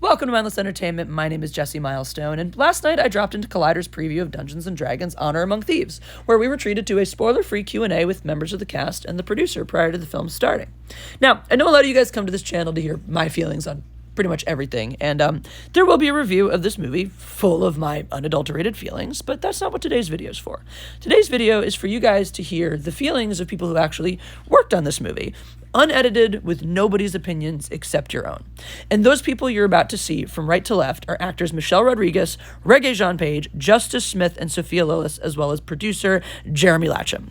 Welcome to Mindless Entertainment. My name is Jesse Milestone, and last night I dropped into Collider's preview of Dungeons & Dragons Honor Among Thieves, where we were treated to a spoiler-free Q&A with members of the cast and the producer prior to the film starting. Now, I know a lot of you guys come to this channel to hear my feelings on pretty much everything, and there will be a review of this movie full of my unadulterated feelings, but that's not what today's video is for. Today's video is for you guys to hear the feelings of people who actually worked on this movie, unedited, with nobody's opinions except your own. And those people you're about to see from right to left are actors Michelle Rodriguez, Regé-Jean Page, Justice Smith, and Sophia Lillis, as well as producer Jeremy Latcham.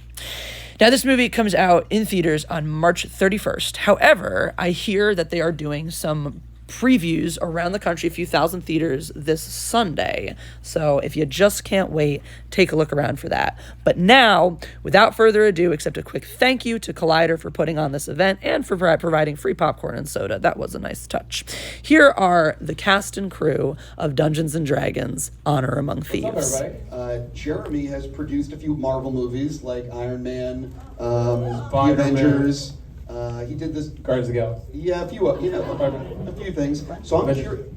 Now, this movie comes out in theaters on March 31st. However, I hear that they are doing some previews around the country, a few thousand theaters this Sunday. So if you just can't wait, take a look around for that. But now, without further ado, except a quick thank you to Collider for putting on this event and for providing free popcorn and soda. That was a nice touch. Here are the cast and crew of Dungeons & Dragons Honor Among Thieves. What's up, everybody? Jeremy has produced a few Marvel movies like Iron Man, The Avengers. He did this. Guardians of the Galaxy. Yeah, a few things. So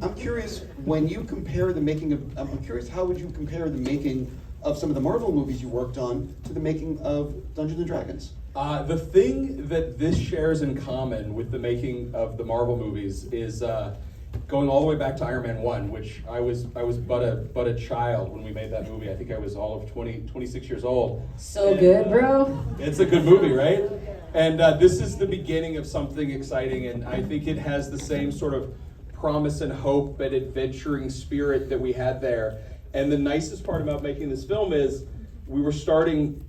I'm curious when you compare the making of. I'm curious, how would you compare the making of some of the Marvel movies you worked on to the making of Dungeons and Dragons? The thing that this shares in common with the making of the Marvel movies is going all the way back to Iron Man 1, which I was but a child when we made that movie. I think I was all of 26 years old. So good, bro. It's a good movie, right? And this is the beginning of something exciting, and I think it has the same sort of promise and hope and adventuring spirit that we had there. And the nicest part about making this film is we were starting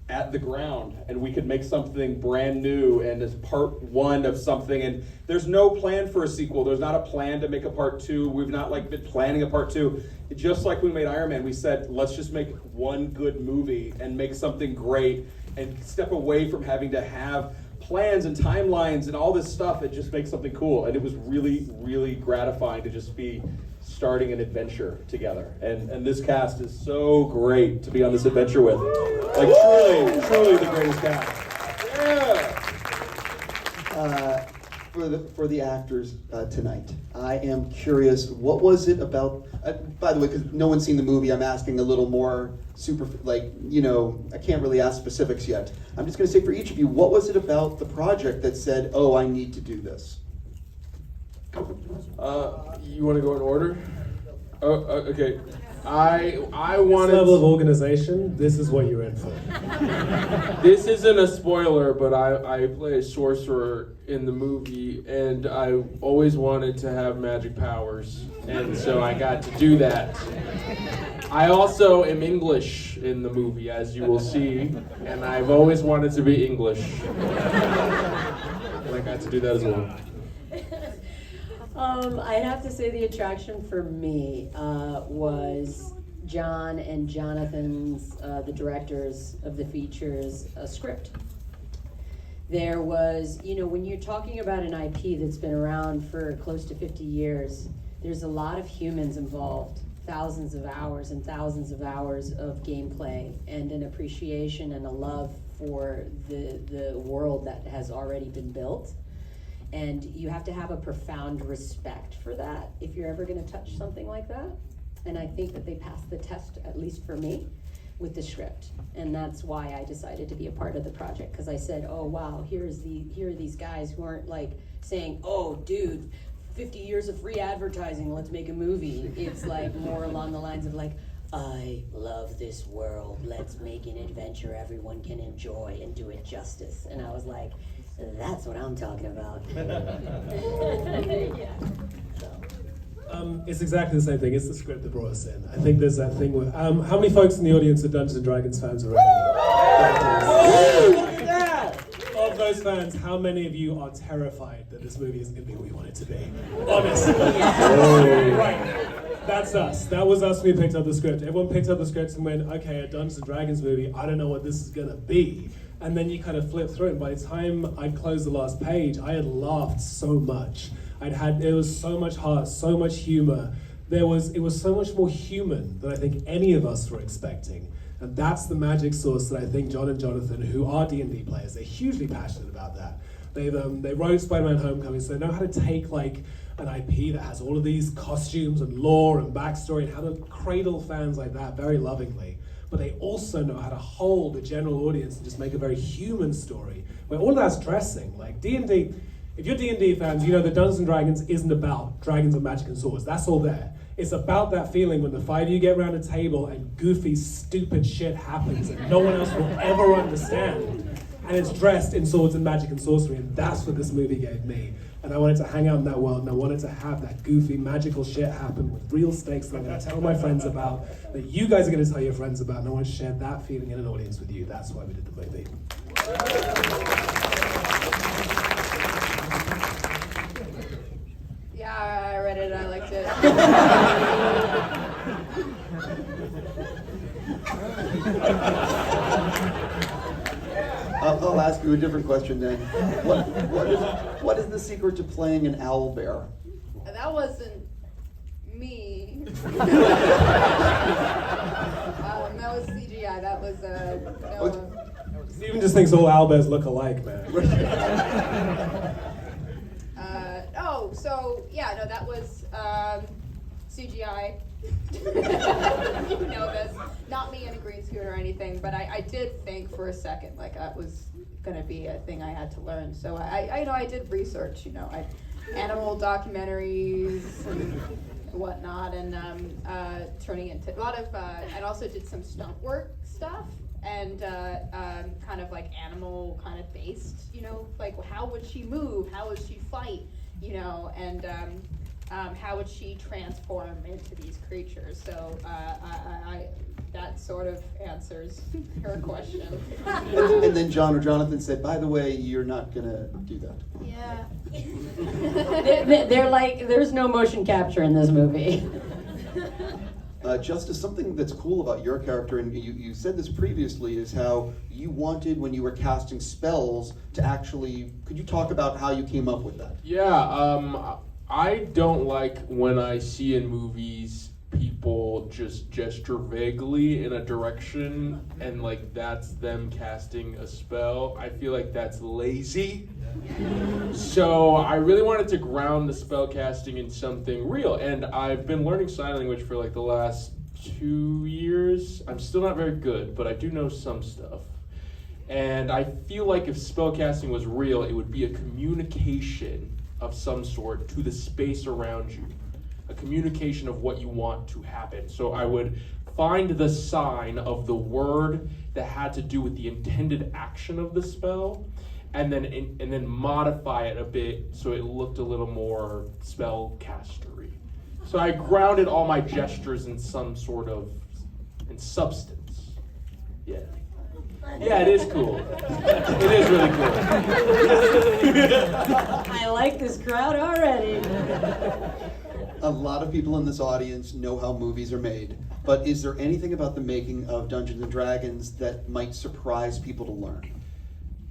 at the ground, and we could make something brand new and as part one of something. And there's no plan for a sequel. There's not a plan to make a part two. We've not been planning a part two. Just like we made Iron Man, we said, let's just make one good movie and make something great and step away from having to have plans and timelines and all this stuff and just make something cool. And it was really, really gratifying to just be starting an adventure together. And this cast is so great to be on this adventure with. Like, truly the greatest cast. Yeah! For the actors tonight, I am curious, what was it about, by the way, because no one's seen the movie, I'm asking a little more I can't really ask specifics yet. I'm just going to say for each of you, what was it about the project that said, oh, I need to do this? You want to go in order? Okay. I wanted... This level of organization, this is what you're in for. This isn't a spoiler, but I play a sorcerer in the movie, and I always wanted to have magic powers, and so I got to do that. I also am English in the movie, as you will see, and I've always wanted to be English. And I got to do that as well. I'd have to say the attraction for me was John and Jonathan's, the directors of the features, script. There was, when you're talking about an IP that's been around for close to 50 years, there's a lot of humans involved, thousands of hours and thousands of hours of gameplay, and an appreciation and a love for the world that has already been built. And you have to have a profound respect for that if you're ever going to touch something like that. And I think that they passed the test, at least for me, with the script. And that's why I decided to be a part of the project, because I said, oh wow, here are these guys who aren't like saying, oh dude, 50 years of free advertising, let's make a movie. It's like more along the lines of like, I love this world, let's make an adventure everyone can enjoy and do it justice. And I was like, that's what I'm talking about. Yeah. It's exactly the same thing. It's the script that brought us in. I think there's that thing with... how many folks in the audience are Dungeons & Dragons fans already? Look at that! Of those fans, how many of you are terrified that this movie isn't going to be what you want it to be? Honestly. Right. That's us. That was us when we picked up the script. Everyone picked up the script and went, okay, a Dungeons & Dragons movie, I don't know what this is going to be. And then you kind of flip through it, and by the time I closed the last page, I had laughed so much. There was so much heart, so much humor. It was so much more human than I think any of us were expecting. And that's the magic source that I think John and Jonathan, who are D&D players, they're hugely passionate about that. They wrote Spider-Man Homecoming, so they know how to take like an IP that has all of these costumes and lore and backstory and how to cradle fans like that very lovingly. But they also know how to hold the general audience and just make a very human story where all of that's dressing. Like D&D, if you're D&D fans, you know that Dungeons & Dragons isn't about dragons and magic and swords. That's all there. It's about that feeling when the five of you get around a table and goofy, stupid shit happens that no one else will ever understand. And it's dressed in swords and magic and sorcery, and that's what this movie gave me. And I wanted to hang out in that world, and I wanted to have that goofy, magical shit happen with real stakes that I'm going to tell my friends about, that you guys are going to tell your friends about, and I want to share that feeling in an audience with you. That's why we did the movie. Yeah, I read it. I liked it. I'll ask you a different question then. What is the secret to playing an owl bear? That wasn't me. That was CGI. That was Steven just thinks all owlbears look alike, man. that was CGI. You know this. Not me in a green suit or anything, but I did think for a second like that was going to be a thing I had to learn. So I did research. Animal documentaries and whatnot, and turning into a lot of. I also did some stunt work stuff and kind of like animal kind of based. Like how would she move? How would she fight? And how would she transform into these creatures? So that sort of answers her question. And then John or Jonathan said, by the way, you're not going to do that. Yeah. They're like, there's no motion capture in this movie. Justice, something that's cool about your character, and you said this previously, is how you wanted, when you were casting spells, to actually, could you talk about how you came up with that? Yeah, I don't like when I see in movies people just gesture vaguely in a direction and like that's them casting a spell. I feel like that's lazy. So I really wanted to ground the spell casting in something real, and I've been learning sign language for like the last 2 years. I'm still not very good, but I do know some stuff. And I feel like if spell casting was real, it would be a communication of some sort to the space around you, a communication of what you want to happen. So I would find the sign of the word that had to do with the intended action of the spell, and then modify it a bit so it looked a little more spellcastery. So I grounded all my gestures in some sort of substance. Yeah. Yeah, it is cool. It is really cool. I like this crowd already. A lot of people in this audience know how movies are made, but is there anything about the making of Dungeons & Dragons that might surprise people to learn?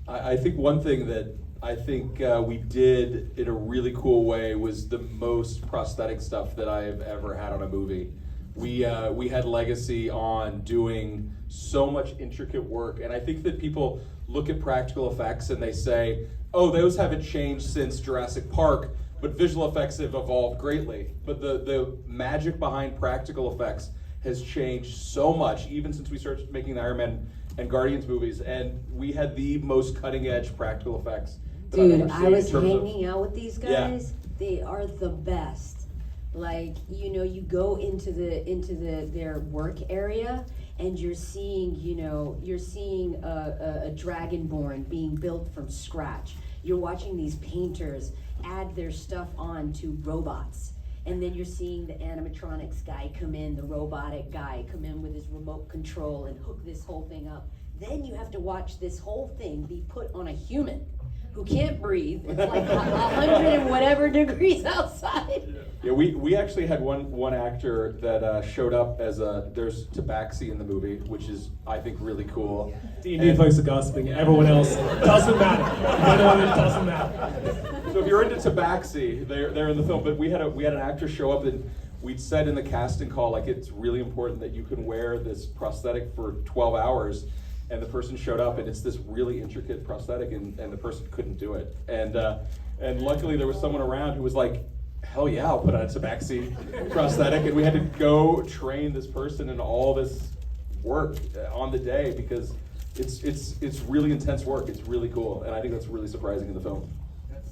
I think one thing that I think we did in a really cool way was the most prosthetic stuff that I've ever had on a movie. We had Legacy on doing so much intricate work, and I think that people look at practical effects and they say, oh, those haven't changed since Jurassic Park, but visual effects have evolved greatly. But the magic behind practical effects has changed so much, even since we started making the Iron Man and Guardians movies, and we had the most cutting edge practical effects that I've Dude, ever seen I was in terms hanging out with these guys. Yeah. They are the best. Like, you go into their work area and you're seeing a dragonborn being built from scratch. You're watching these painters add their stuff on to robots. And then you're seeing the animatronics guy come in, the robotic guy come in with his remote control and hook this whole thing up. Then you have to watch this whole thing be put on a human who can't breathe. It's like 100 and whatever degrees outside. Yeah, we actually had one actor that showed up as there's Tabaxi in the movie, which is, I think, really cool. D&D folks are gossiping. Everyone else doesn't matter. Everyone else doesn't matter. So if you're into Tabaxi, they're in the film. But we had an actor show up, and we'd said in the casting call, like, it's really important that you can wear this prosthetic for 12 hours. And the person showed up, and it's this really intricate prosthetic, and the person couldn't do it. And luckily there was someone around who was like, hell yeah, I'll put on a tabaxi prosthetic. And we had to go train this person in all this work on the day because it's really intense work. It's really cool, and I think that's really surprising in the film.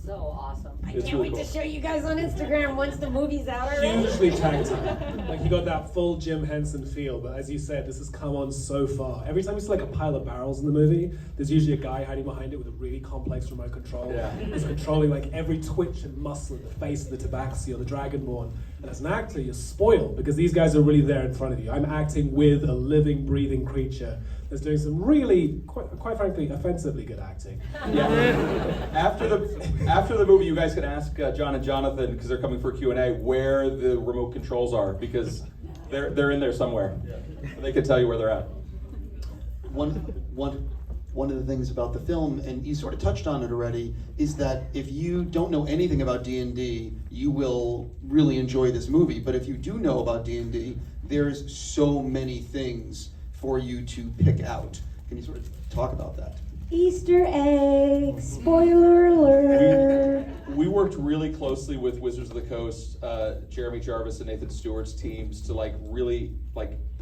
So awesome. I It's can't really wait cool. to show you guys on Instagram once the movie's out already. Hugely tag team. Like, you got that full Jim Henson feel, but as you said, this has come on so far. Every time you see like a pile of barrels in the movie, there's usually a guy hiding behind it with a really complex remote control. Yeah. Who's controlling like every twitch and muscle in the face of the Tabaxi or the Dragonborn. And as an actor, you're spoiled because these guys are really there in front of you. I'm acting with a living, breathing creature that's doing some really, quite frankly, offensively good acting. Yeah. After the movie, you guys can ask John and Jonathan, because they're coming for a Q&A, where the remote controls are, because they're in there somewhere. They can tell you where they're at. One of the things about the film, and you sort of touched on it already, is that if you don't know anything about D&D, you will really enjoy this movie. But if you do know about D&D, there's so many things for you to pick out. Can you sort of talk about that? Easter eggs, spoiler alert. We worked really closely with Wizards of the Coast, Jeremy Jarvis and Nathan Stewart's teams to really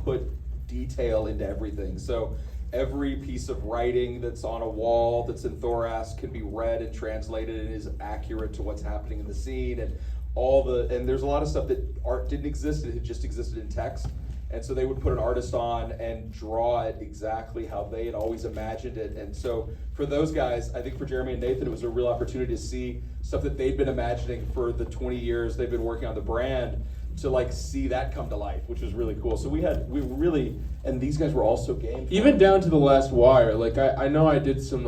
put detail into everything. So every piece of writing that's on a wall that's in Thoras can be read and translated and is accurate to what's happening in the scene, and and there's a lot of stuff that art didn't exist, it just existed in text. And so they would put an artist on and draw it exactly how they had always imagined it. And so for those guys, I think for Jeremy and Nathan, it was a real opportunity to see stuff that they'd been imagining for the 20 years they've been working on the brand, to see that come to life, which was really cool. So and these guys were also game. Even down to the last wire. I know I did some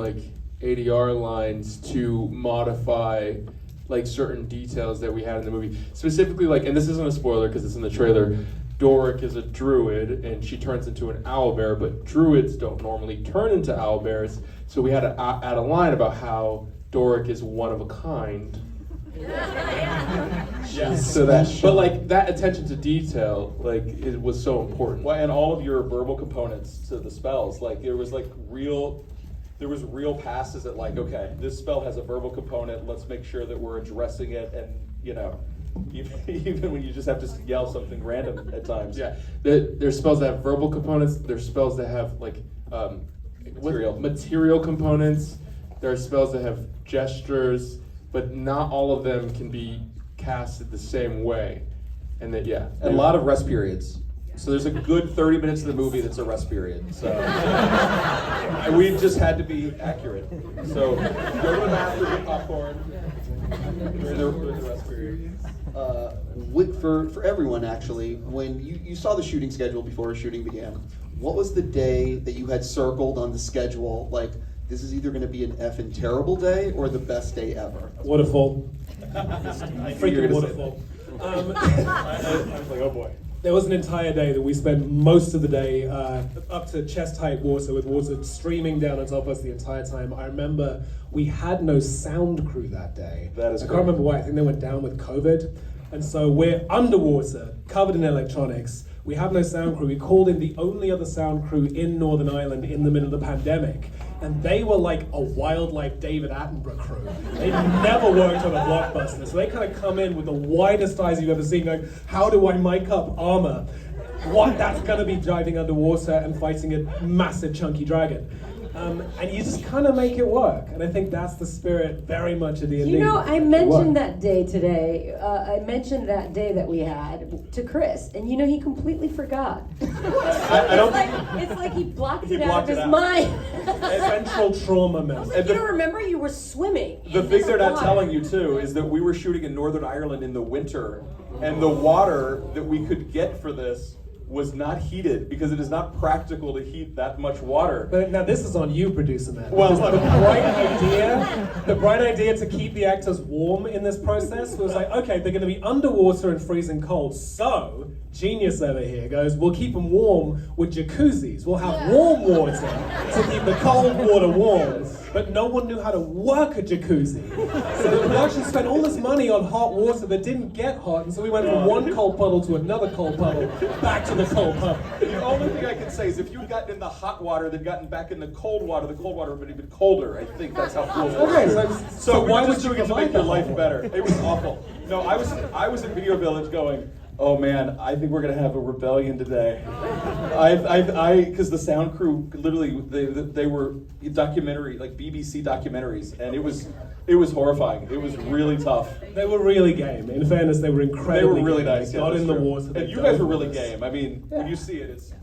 ADR lines to modify certain details that we had in the movie. Specifically, and this isn't a spoiler because it's in the trailer, Doric is a druid and she turns into an owlbear, but druids don't normally turn into owlbears, so we had to add a line about how Doric is one of a kind. Yeah. So that attention to detail, it was so important. Well, and all of your verbal components to the spells, there was real passes at okay, this spell has a verbal component, let's make sure that we're addressing it, and even when you just have to yell something random at times. Yeah, there's spells that have verbal components. There's spells that have material components. There are spells that have gestures, but not all of them can be casted the same way. And And a lot of rest periods. So there's a good 30 minutes of the movie that's a rest period. So we just had to be accurate. So go to the bathroom, get popcorn. During the rest period. For everyone, actually, when you saw the shooting schedule before shooting began, what was the day that you had circled on the schedule? This is either going to be an effing terrible day or the best day ever. Waterfall. Freaking Freaking waterfall. I was oh boy. There was an entire day that we spent most of the day up to chest-height water, with water streaming down on top of us the entire time. I remember we had no sound crew that day. That is I great. can't remember why. I think they went down with COVID. And so we're underwater, covered in electronics. We have no sound crew. We called in the only other sound crew in Northern Ireland in the middle of the pandemic. And they were like a wildlife David Attenborough crew. They never worked on a blockbuster. So they kind of come in with the widest eyes you've ever seen, going, how do I mic up armor? What? That's going to be diving underwater and fighting a massive chunky dragon. And you just kind of make it work. And I think that's the spirit very much of D&D. I mentioned that day today. I mentioned that day that we had to Chris, and he completely forgot. It's like he blocked it out of his mind. Central trauma memory. You don't remember you were swimming. The thing they're not telling you too is that we were shooting in Northern Ireland in the winter, and the water that we could get for this was not heated because it is not practical to heat that much water. But now this is on you, producer man. Well, Because the bright idea to keep the actors warm in this process was okay, they're going to be underwater and freezing cold. So genius over here goes, we'll keep them warm with jacuzzis. We'll have warm water to keep the cold water warm. but no one knew how to work a jacuzzi. So the production spent all this money on hot water that didn't get hot, and so we went from one cold puddle to another cold puddle, back to the cold puddle. The only thing I can say is if you'd gotten in the hot water, then gotten back in the cold water would have been even colder. I think that's how pools work. Okay, so we why were would just you doing it to provide make your the life hot better. water? It was awful. No, I was in Video Village going, oh man, I think we're gonna have a rebellion today. Because the sound crew literally they were documentary, like BBC documentaries, and it was horrifying. It was really tough. They were really game. In fairness, they were incredibly They were really game. nice. They Yeah, got that's in the true. water. they And you dove guys were with really us. game. I mean, when you see it, it's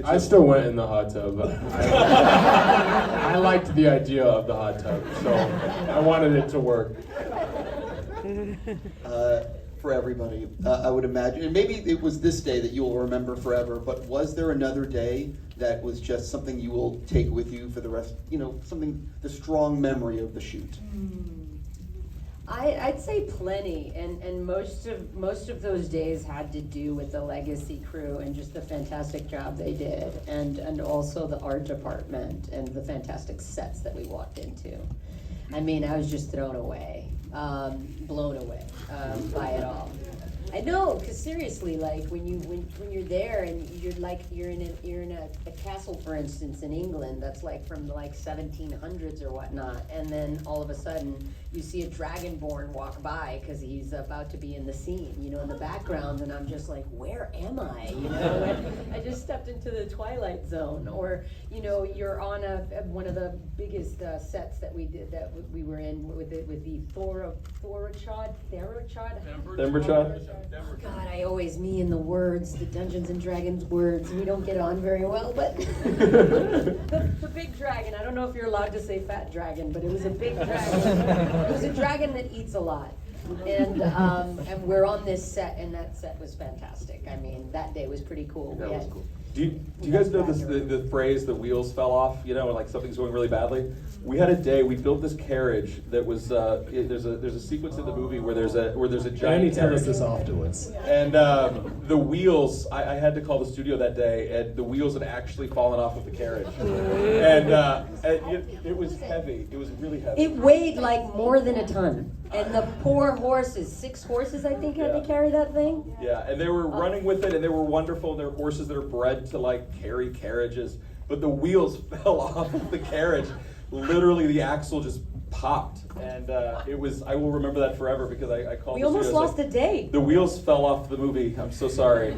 I still went in the hot tub. I liked the idea of the hot tub, so I wanted it to work. For everybody, I would imagine, and maybe it was this day that you will remember forever, but was there another day that was just something you will take with you for the rest, something, the strong memory of the shoot? I'd say plenty, and most of those days had to do with the legacy crew and just the fantastic job they did, and also the art department and the fantastic sets that we walked into. I mean, I was just blown away by it all. I know, because seriously, like when you're there and you're in a castle, for instance, in England that's like from the 1700s or whatnot, and then all of a sudden you see a dragonborn walk by because he's about to be in the scene, in the background, and I'm just like, where am I? I just stepped into the Twilight Zone, or you're on one of the biggest sets that we were in with the Thorachod. God, me and the words, the Dungeons and Dragons words, we don't get on very well, but the big dragon, I don't know if you're allowed to say fat dragon, but it was a big dragon. It was a dragon that eats a lot. And we're on this set, and that set was fantastic. I mean, that day was pretty cool. That was cool. Do you guys know the phrase, the wheels fell off, like something's going really badly? We had a day, we built this carriage that was, there's a sequence in the movie where there's a giant Only tell us carriage. this afterwards. And the wheels, I had to call the studio that day, and the wheels had actually fallen off of the carriage. And it was heavy, it was really heavy. It weighed like more than a ton. And the poor horses, 6 horses I think had to carry that thing. Yeah, and they were running with it, and they were wonderful. They're horses that are bred to carry carriages, but the wheels fell off of the carriage. Literally, the axle just popped, and it was. I will remember that forever because I called. We almost lost a day. The wheels fell off the movie. I'm so sorry.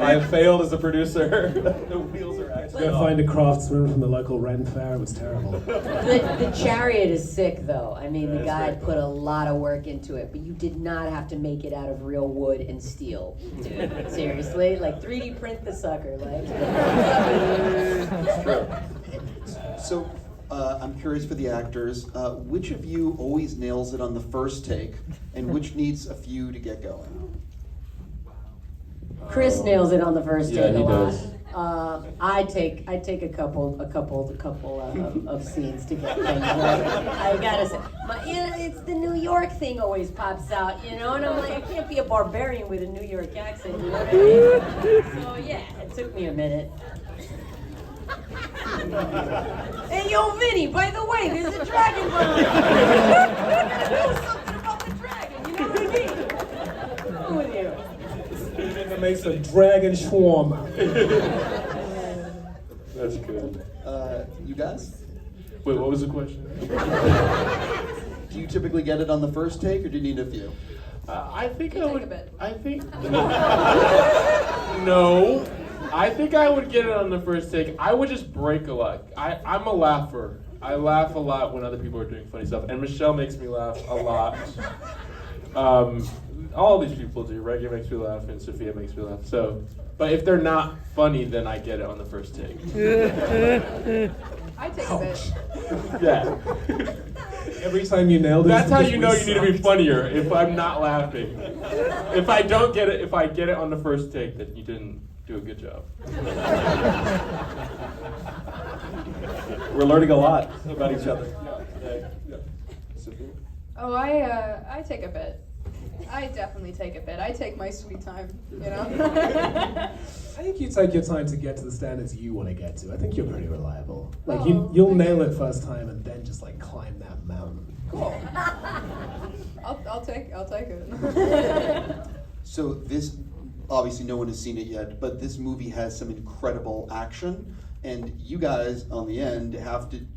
I have failed as a producer. The wheels are actually. Go find a craftsman from the local Ren fair. It was terrible. The chariot is sick, though. I mean, the Yeah, guy it's put a lot of work into it, but you did not have to make it out of real wood and steel, dude. Seriously, 3D print the sucker, It's true. So, I'm curious for the actors, which of you always nails it on the first take, and which needs a few to get going? Chris nails it on the first Yeah, take a he lot. does. I take a couple of scenes to get things right. I gotta say, it's the New York thing always pops out, and I'm like, I can't be a barbarian with a New York accent, you know what I mean? So yeah, it took me a minute. Hey, yo, Vinny, by the way, there's a dragon behind you. Do something about the dragon, you know what I mean? What's wrong with you? It makes a dragon swarm. That's good. You guys? Wait, what was the question? Do you typically get it on the first take, or do you need a few? I think I take would. a bit. I think no. I think I would get it on the first take. I would just break a lot. I'm a laugher. I laugh a lot when other people are doing funny stuff, and Michelle makes me laugh a lot. All these people do. Reggie makes me laugh, and Sophia makes me laugh. So, but if they're not funny, then I get it on the first take. I take a bit. Yeah. Every time you nailed it. That's how because you we know you need to be sucked. funnier. If I'm not laughing. If I don't get it, if I get it on the first take, then you didn't do a good job. We're learning a lot about each other. Sophia? Oh, I take a bit. I definitely take a bit. I take my sweet time, you know? I think you take your time to get to the standards you want to get to. I think you're pretty reliable. Like Oh, you'll thank nail you. it first time and then just like climb that mountain. Cool. I'll take it. So this, obviously no one has seen it yet, but this movie has some incredible action, and you guys on the end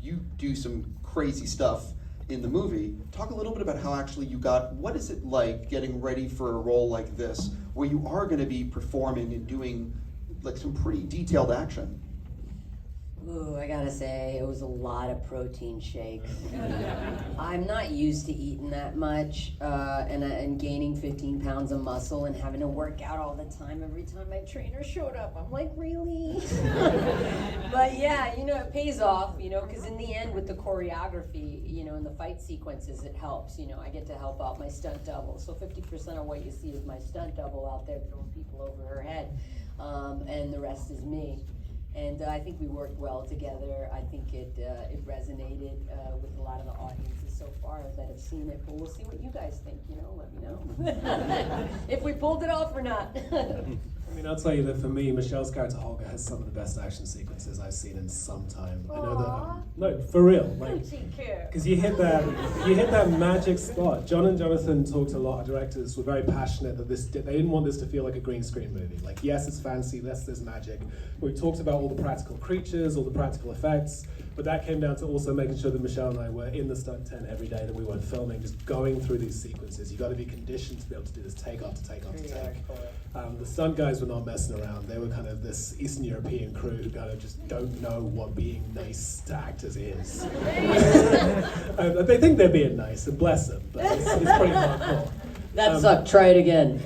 you do some crazy stuff in the movie. Talk a little bit about how actually what is it like getting ready for a role like this, where you are going to be performing and doing like some pretty detailed action? Ooh, I gotta say, it was a lot of protein shakes. I'm not used to eating that much and gaining 15 pounds of muscle and having to work out all the time. Every time my trainer showed up, I'm like, really? But yeah, it pays off, because in the end with the choreography, and the fight sequences, it helps. I get to help out my stunt double. So 50% of what you see is my stunt double out there throwing people over her head, and the rest is me. And I think we worked well together. I think it resonated with a lot of the audiences so far that have seen it. But we'll see what you guys think. Let me know if we pulled it off or not. I mean, I'll tell you that for me, Michelle's character Holger has some of the best action sequences I've seen in some time. I know that. No, for real. Like, because you hit that magic spot. John and Jonathan talked to a lot of directors who were very passionate that they didn't want this to feel like a green screen movie. Like, yes, it's fancy, yes, there's magic. We talked about all the practical creatures, all the practical effects, but that came down to also making sure that Michelle and I were in the stunt tent every day that we weren't filming, just going through these sequences. You got to be conditioned to be able to do this take after take after take. The stunt guys were not messing around. They were kind of this Eastern European crew who kind of just don't know what being nice to actors is. They think they're being nice, and bless them, but it's pretty hardcore. That sucked. Try it again.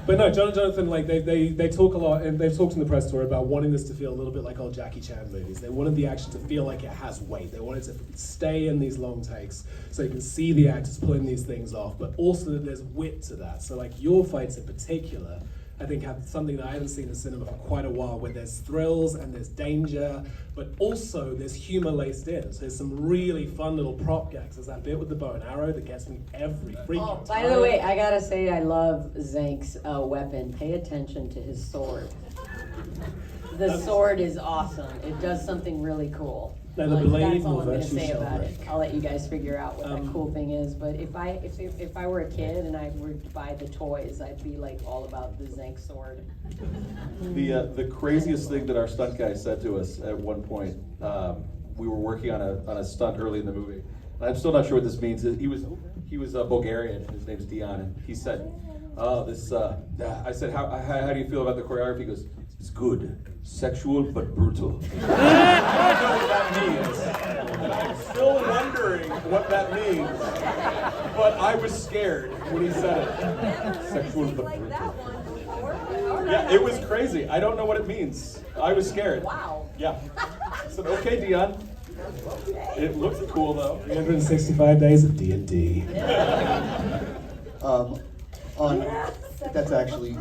But no, John and Jonathan, like they talk a lot, and they've talked in the press tour about wanting this to feel a little bit like old Jackie Chan movies. They wanted the action to feel like it has weight. They wanted to stay in these long takes so you can see the actors pulling these things off, but also that there's wit to that. So like your fights in particular, I think have something that I haven't seen in cinema for quite a while, where there's thrills and there's danger, but also there's humor laced in. So there's some really fun little prop gags. There's that bit with the bow and arrow that gets me every freaking time. By the way, I gotta say, I love Zank's weapon. Pay attention to his sword. The sword is awesome. It does something really cool. Now the blade that's all will I'm gonna virtue say shall about it. break. I'll let you guys figure out what that cool thing is. But if I were a kid and I were to buy the toys, I'd be like all about the Zank sword. The craziest thing that our stunt guy said to us at one point, we were working on a stunt early in the movie. And I'm still not sure what this means. He was Bulgarian. His name's Dion, and he said, I said, how do you feel about the choreography? He goes, it's good, sexual but brutal. I don't know what that means, and I'm still wondering what that means. But I was scared when he said it. Sexual but brutal. Yeah, it was crazy. I don't know what it means. I was scared. Wow. Yeah. I said, okay, Dion. It looks cool though. 365 days of D&D. That's actually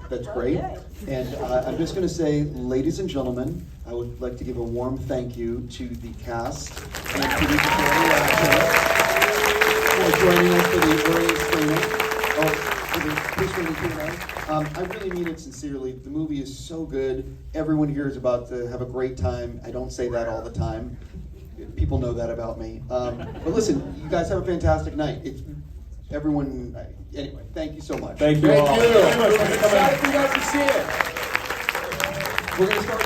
that's great. And I'm just going to say, ladies and gentlemen, I would like to give a warm thank you to the cast and to the for joining us for the early screening. For the pre-screening Q&A. I really mean it sincerely. The movie is so good. Everyone here is about to have a great time. I don't say that all the time. People know that about me. But listen, you guys have a fantastic night. Anyway, thank you so much. Thank you all. Thank you. Excited for you guys to see it. We're going to start